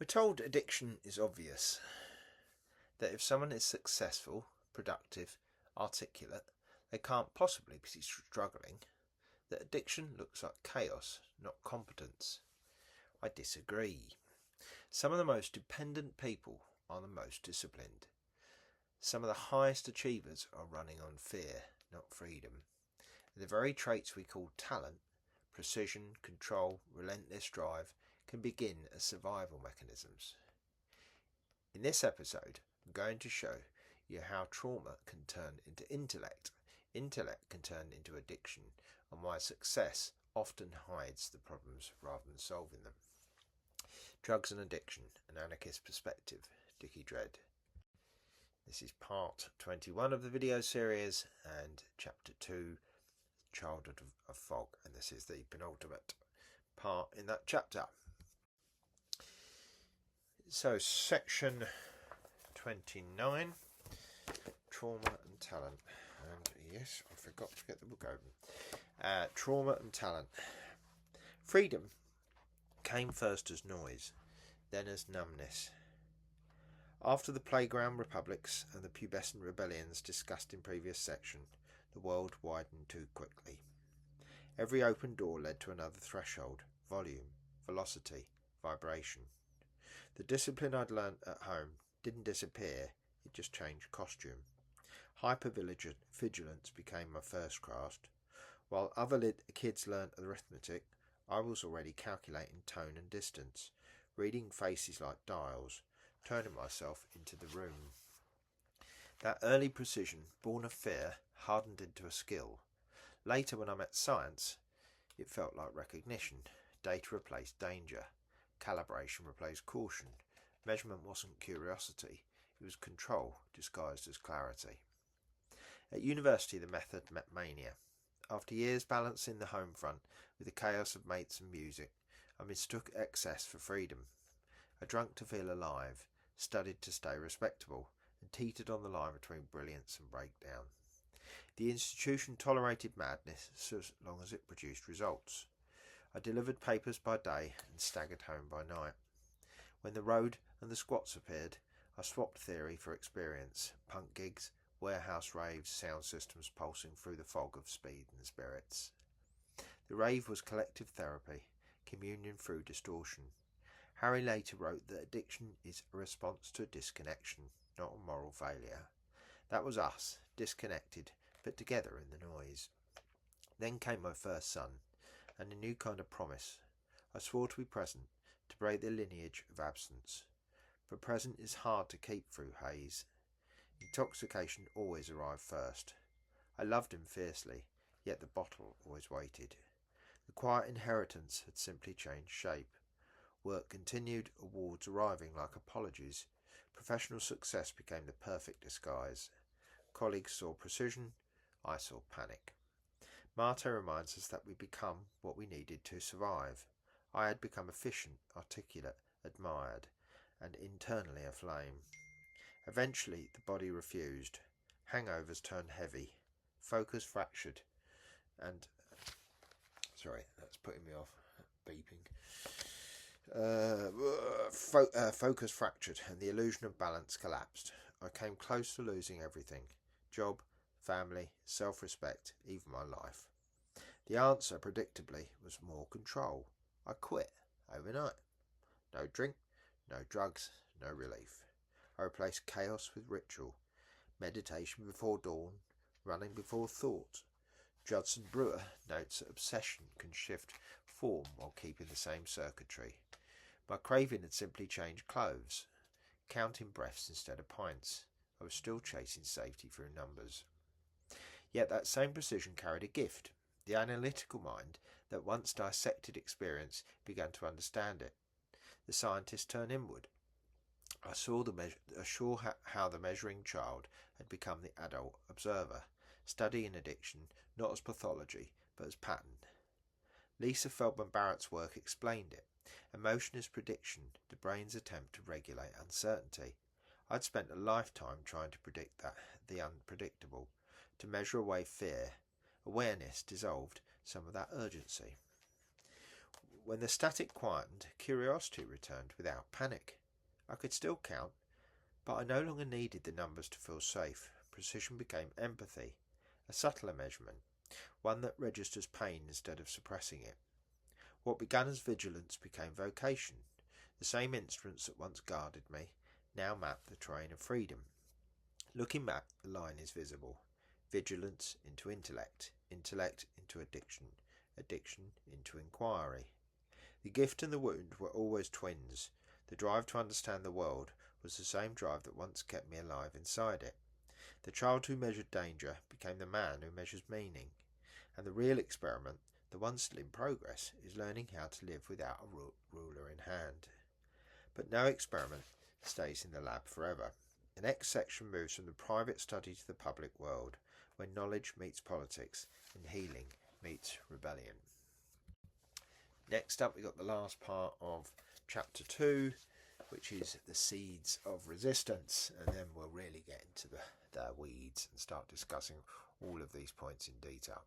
We're told addiction is obvious, that if someone is successful, productive, articulate, they can't possibly be struggling, that addiction looks like chaos, not competence. I disagree. Some of the most dependent people are the most disciplined. Some of the highest achievers are running on fear, not freedom. The very traits we call talent, precision, control, relentless drive, can begin as survival mechanisms. In this episode, I'm going to show you how trauma can turn into intellect can turn into addiction, and why success often hides the problems rather than solving them. Drugs and Addiction, an Anarchist Perspective, Dickie Dredd. This is part 21 of the video series and chapter 2, Childhood of Fog, and this is the penultimate part in that chapter. So, section 29, Trauma and Talent. And yes, I forgot to get the book open. Trauma and Talent. Freedom came first as noise, then as numbness. After the playground republics and the pubescent rebellions discussed in previous section, the world widened too quickly. Every open door led to another threshold, volume, velocity, vibration. The discipline I'd learnt at home didn't disappear, it just changed costume. Hypervigilance became my first craft. While other kids learnt arithmetic, I was already calculating tone and distance, reading faces like dials, turning myself into the room. That early precision, born of fear, hardened into a skill. Later, when I met science, it felt like recognition. Data replaced danger. Calibration replaced caution. Measurement wasn't curiosity, it was control disguised as clarity. At university, the method met mania. After years balancing the home front with the chaos of mates and music, I mistook excess for freedom. I drank to feel alive, studied to stay respectable, and teetered on the line between brilliance and breakdown. The institution tolerated madness so long as it produced results. I delivered papers by day and staggered home by night. When the road and the squats appeared, I swapped theory for experience. Punk gigs, warehouse raves, sound systems pulsing through the fog of speed and spirits. The rave was collective therapy, communion through distortion. Harry later wrote that addiction is a response to a disconnection, not a moral failure. That was us, disconnected, but together in the noise. Then came my first son, and a new kind of promise. I swore to be present, to break the lineage of absence. But present is hard to keep through haze. Intoxication always arrived first. I loved him fiercely, yet the bottle always waited. The quiet inheritance had simply changed shape. Work continued, awards arriving like apologies. Professional success became the perfect disguise. Colleagues saw precision, I saw panic. Mate reminds us that we become what we needed to survive. I had become efficient, articulate, admired, and internally aflame. Eventually, the body refused. Hangovers turned heavy. Focus fractured. And... sorry, that's putting me off. Beeping. Focus fractured, and the illusion of balance collapsed. I came close to losing everything. Job, family, self-respect, even my life. The answer, predictably, was more control. I quit overnight. No drink, no drugs, no relief. I replaced chaos with ritual. Meditation before dawn, running before thought. Judson Brewer notes that obsession can shift form while keeping the same circuitry. My craving had simply changed clothes. Counting breaths instead of pints. I was still chasing safety through numbers. Yet that same precision carried a gift. The analytical mind that once dissected experience began to understand it. The scientist turned inward. I saw how the measuring child had become the adult observer, studying addiction not as pathology but as pattern. Lisa Feldman Barrett's work explained it. Emotion is prediction, the brain's attempt to regulate uncertainty. I'd spent a lifetime trying to predict the unpredictable, to measure away fear. Awareness dissolved some of that urgency. when the static quietened, curiosity returned without panic. I could still count, but I no longer needed the numbers to feel safe. Precision became empathy, a subtler measurement, one that registers pain instead of suppressing it. What began as vigilance became vocation. The same instruments that once guarded me now map the terrain of freedom. Looking back, the line is visible. Vigilance into intellect, intellect into addiction, addiction into inquiry. The gift and the wound were always twins. The drive to understand the world was the same drive that once kept me alive inside it. The child who measured danger became the man who measures meaning. And the real experiment, the one still in progress, is learning how to live without a ruler in hand. But no experiment stays in the lab forever. The next section moves from the private study to the public world, when knowledge meets politics and healing meets rebellion. Next up, we got the last part of chapter 2, which is the seeds of resistance, and then we'll really get into the weeds and start discussing all of these points in detail.